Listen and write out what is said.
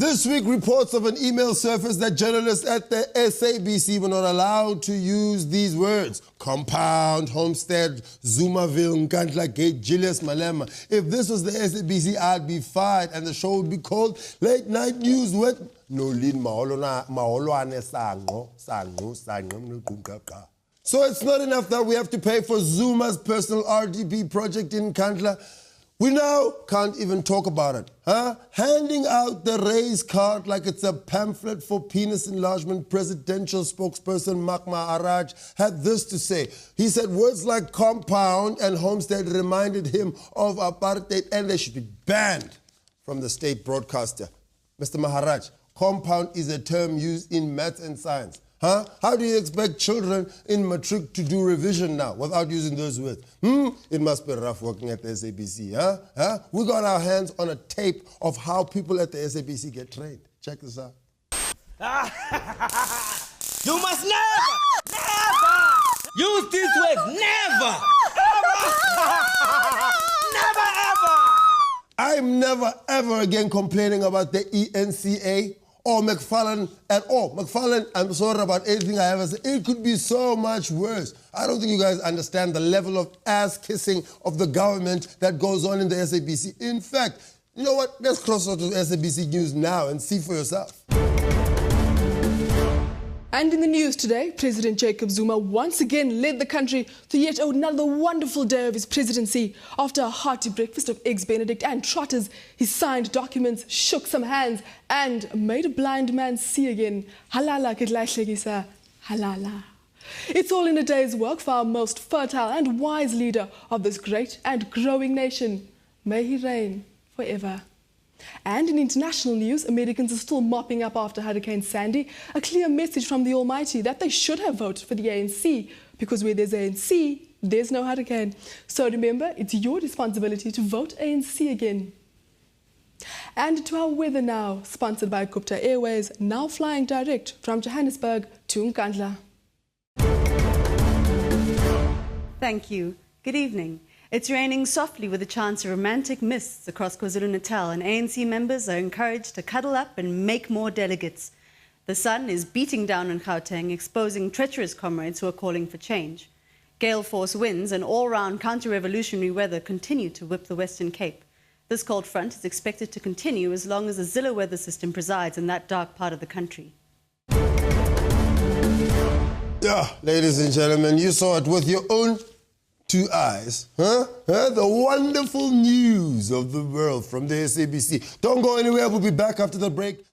This week, reports of an email surfaced that journalists at the SABC were not allowed to use these words. Compound, Homestead, Zumaville, Nkandla Gate, Julius Malema. If this was the SABC, I'd be fired and the show would be called Late Night News with Nolin Maolwane Sango. So it's not enough that we have to pay for Zuma's personal RDP project in Nkandla. We now can't even talk about it, huh? Handing out the race card like it's a pamphlet for penis enlargement, presidential spokesperson Mark Maharaj had this to say. He said words like compound and homestead reminded him of apartheid and they should be banned from the state broadcaster. Mr. Maharaj, compound is a term used in maths and science. Huh? How do you expect children in matric to do revision now without using those words? It must be rough working at the SABC, huh? We got our hands on a tape of how people at the SABC get trained. Check this out. You must never use these words. Never, never, ever. I'm never, ever again complaining about the eNCA or McFarlane at all. McFarlane, I'm sorry about anything I ever said. It could be so much worse. I don't think you guys understand the level of ass-kissing of the government that goes on in the SABC. In fact, you know what? Let's cross over to SABC News now and see for yourself. And in the news today, President Jacob Zuma once again led the country through yet another wonderful day of his presidency. After a hearty breakfast of Eggs Benedict and trotters, he signed documents, shook some hands and made a blind man see again. Halala ketlahlekisa, halala. It's all in a day's work for our most fertile and wise leader of this great and growing nation. May he reign forever. And in international news, Americans are still mopping up after Hurricane Sandy. A clear message from the Almighty that they should have voted for the ANC, because where there's ANC, there's no hurricane. So remember, it's your responsibility to vote ANC again. And to our weather now, sponsored by Gupta Airways, now flying direct from Johannesburg to Nkandla. Thank you. Good evening. It's raining softly with a chance of romantic mists across KwaZulu-Natal, and ANC members are encouraged to cuddle up and make more delegates. The sun is beating down on Gauteng, exposing treacherous comrades who are calling for change. Gale force winds and all-round counter-revolutionary weather continue to whip the Western Cape. This cold front is expected to continue as long as the Zilla weather system presides in that dark part of the country. Yeah, ladies and gentlemen, you saw it with your own two eyes, huh? The wonderful news of the world from the SABC. Don't go anywhere. We'll be back after the break.